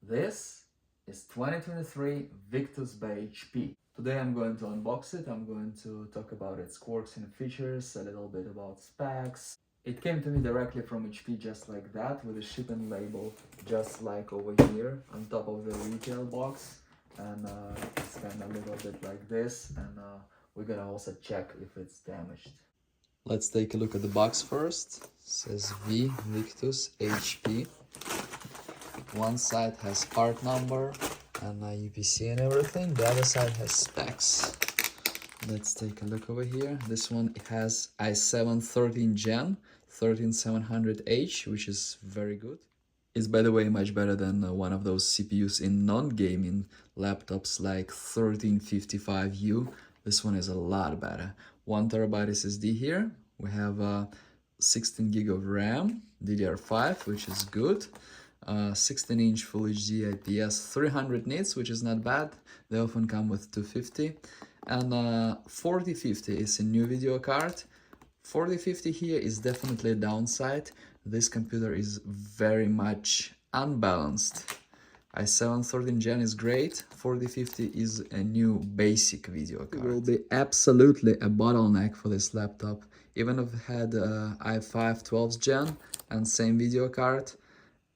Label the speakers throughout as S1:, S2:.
S1: This is 2023 Victus by HP. Today I'm going to unbox it, I'm going to talk about its quirks and features, a little bit about specs. It came to me directly from HP just like that, with a shipping label just like over here on top of the retail box. And it's kind of a little bit like this, and we're gonna also check if it's damaged. Let's take a look at the box first. It says Victus HP. One side has part number and UPC and everything. The other side has specs. Let's take a look over here. This one has i7 13 Gen 13700H, which is very good. It's, by the way, much better than one of those CPUs in non-gaming laptops like 1355U. This one is a lot better. 1TB SSD here. We have 16 gig of RAM, DDR5, which is good. 16-inch Full HD IPS, 300 nits, which is not bad. They often come with 250. And 4050 is a new video card. 4050 here is definitely a downside. This computer is very much unbalanced. i7 13 Gen is great. 4050 is a new basic video card. It will be absolutely a bottleneck for this laptop. Even if it had i5 12th Gen and same video card,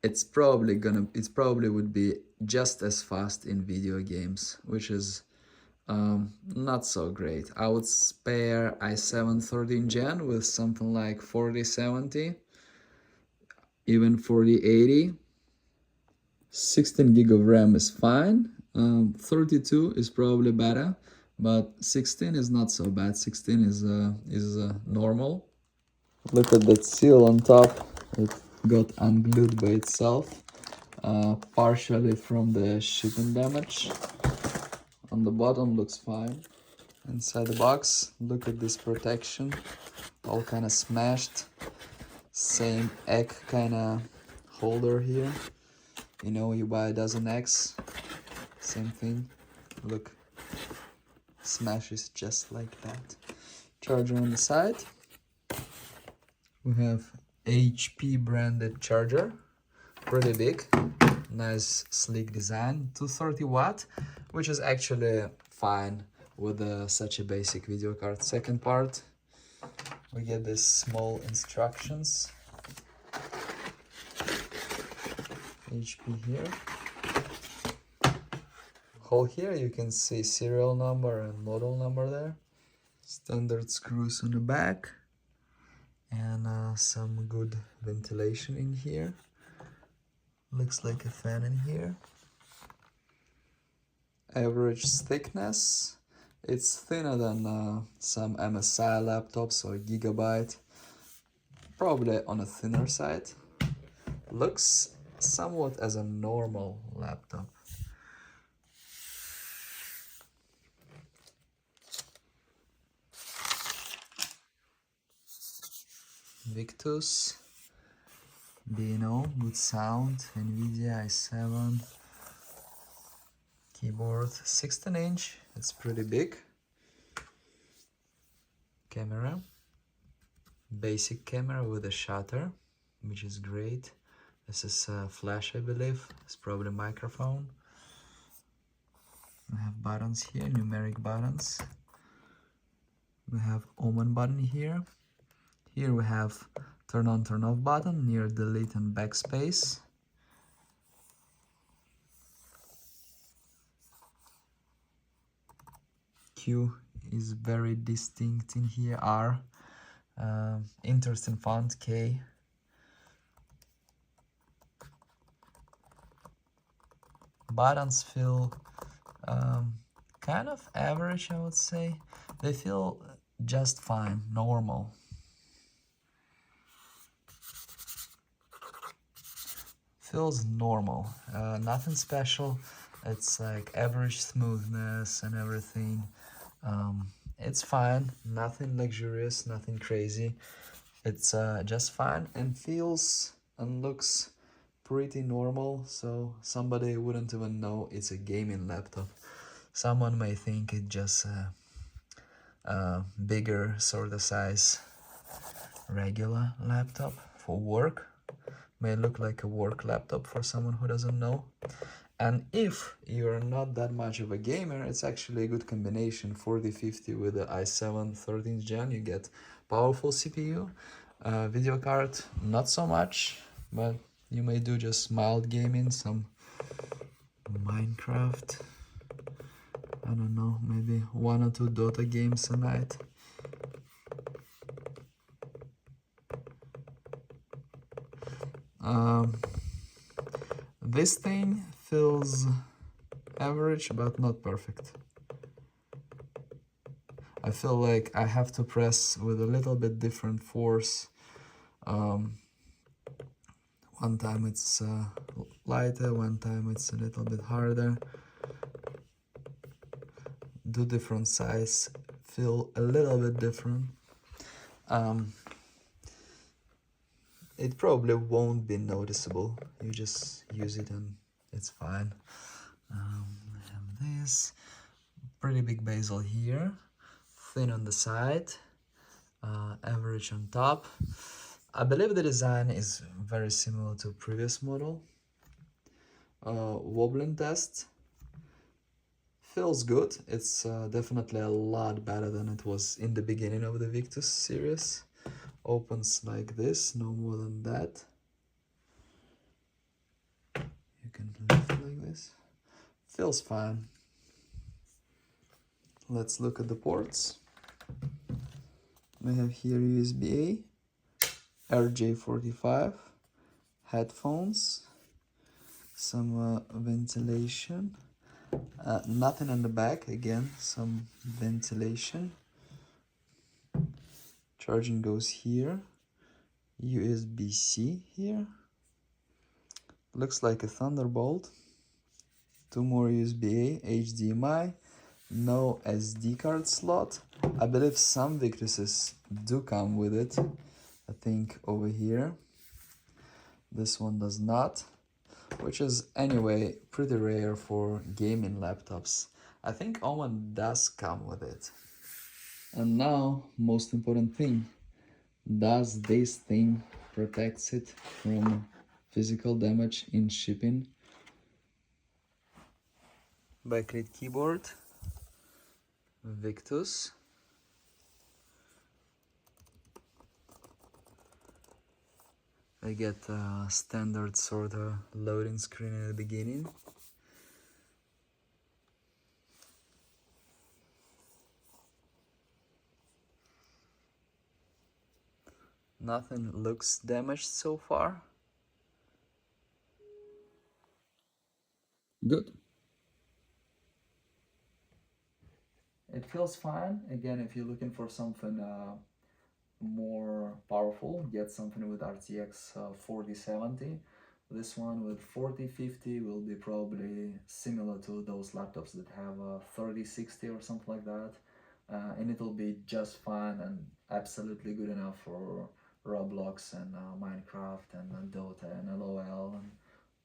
S1: it probably would be just as fast in video games, which is not so great. I would spare i7 13 Gen with something like 4070, even 4080. 16 gig of RAM is fine. 32 is probably better, but 16 is not so bad. 16 is normal. Look at that seal on top. It got unglued by itself, partially from the shipping damage. On the bottom looks fine. Inside the box, look at this protection, all kind of smashed. Same egg kind of holder here. You know, you buy a dozen eggs, same thing. Look, smashes just like that. Charger on the side. We have HP branded charger, pretty big, nice sleek design, 230 watt, which is actually fine with such a basic video card. Second part, we get these small instructions. HP here. Hole here, you can see serial number and model number there. Standard screws on the back. And some good ventilation in here. Looks like a fan in here. Average thickness. It's thinner than some MSI laptops or Gigabyte. Probably on a thinner side. Looks somewhat as a normal laptop. Victus, good sound, NVIDIA i7, keyboard, 16-inch, it's pretty big. Camera, basic camera with a shutter, which is great. This is a flash, I believe. It's probably microphone. We have buttons here, numeric buttons. We have Omen button here. Here we have turn on, turn off button near delete and backspace. Q is very distinct in here. R, interesting font, K. Buttons feel kind of average, I would say. They feel just fine, normal. Feels normal, nothing special. It's like average smoothness and everything. It's fine, nothing luxurious, nothing crazy. It's just fine and feels and looks pretty normal, so somebody wouldn't even know it's a gaming laptop. Someone may think it's just a bigger sort of size regular laptop for work. May look like a work laptop for someone who doesn't know. And if you're not that much of a gamer, it's actually a good combination. 4050 with the i7 13th gen, you get powerful CPU, video card not so much, but you may do just mild gaming, some Minecraft, I don't know, maybe 1 or 2 Dota games a night. This thing feels average but not perfect. I feel like I have to press with a little bit different force. One time it's lighter, one time it's a little bit harder. Do different size, feel a little bit different. It probably won't be noticeable. You just use it and it's fine. I have this pretty big bezel here, thin on the side, average on top. I believe the design is very similar to previous model. Wobbling test feels good. It's definitely a lot better than it was in the beginning of the Victus series. Opens like this, no more than that. You can lift like this. Feels fine. Let's look at the ports. We have here USB-A, RJ45, headphones, some ventilation, nothing on the back, again some ventilation. Charging goes here, USB-C here, looks like a Thunderbolt, 2 more USB-A, HDMI, no SD card slot. I believe some Victuses do come with it. I think over here this one does not, which is anyway pretty rare for gaming laptops. I think Omen does come with it. And now, most important thing, does this thing protects it from physical damage in shipping? Backlit keyboard, Victus. I get a standard sort of loading screen at the beginning. Nothing looks damaged so far. Good. It feels fine. Again, if you're looking for something more powerful, get something with RTX 4070. This one with 4050 will be probably similar to those laptops that have 3060 or something like that. And it'll be just fine and absolutely good enough for Roblox and Minecraft and Dota and LOL and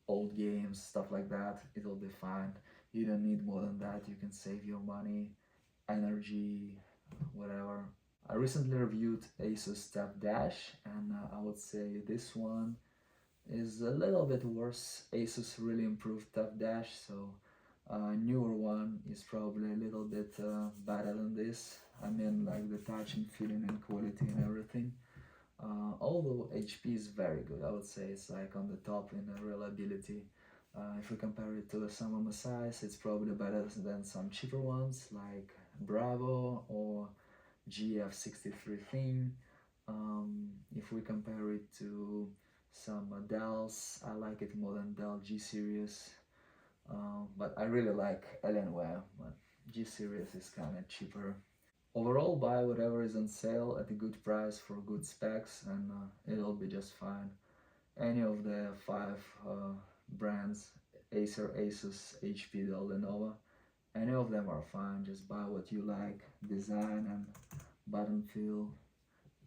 S1: old games, stuff like that. It'll be fine. You don't need more than that. You can save your money, energy, whatever. I recently reviewed Asus Tab Dash, and I would say this one is a little bit worse. Asus really improved Tab Dash, so newer one is probably a little bit better than this. I mean, like the touch and feeling and quality and everything. Although HP is very good, I would say it's like on the top in reliability. If we compare it to some of my size, it's probably better than some cheaper ones like Bravo or GF63 thing. If we compare it to some Dells, I like it more than Dell G series. But I really like Alienware, but G series is kind of cheaper. Overall, buy whatever is on sale at a good price for good specs, and it'll be just fine. Any of the 5 brands, Acer, Asus, HP, Dell, Lenovo, any of them are fine. Just buy what you like, design and button feel.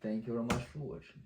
S1: Thank you very much for watching.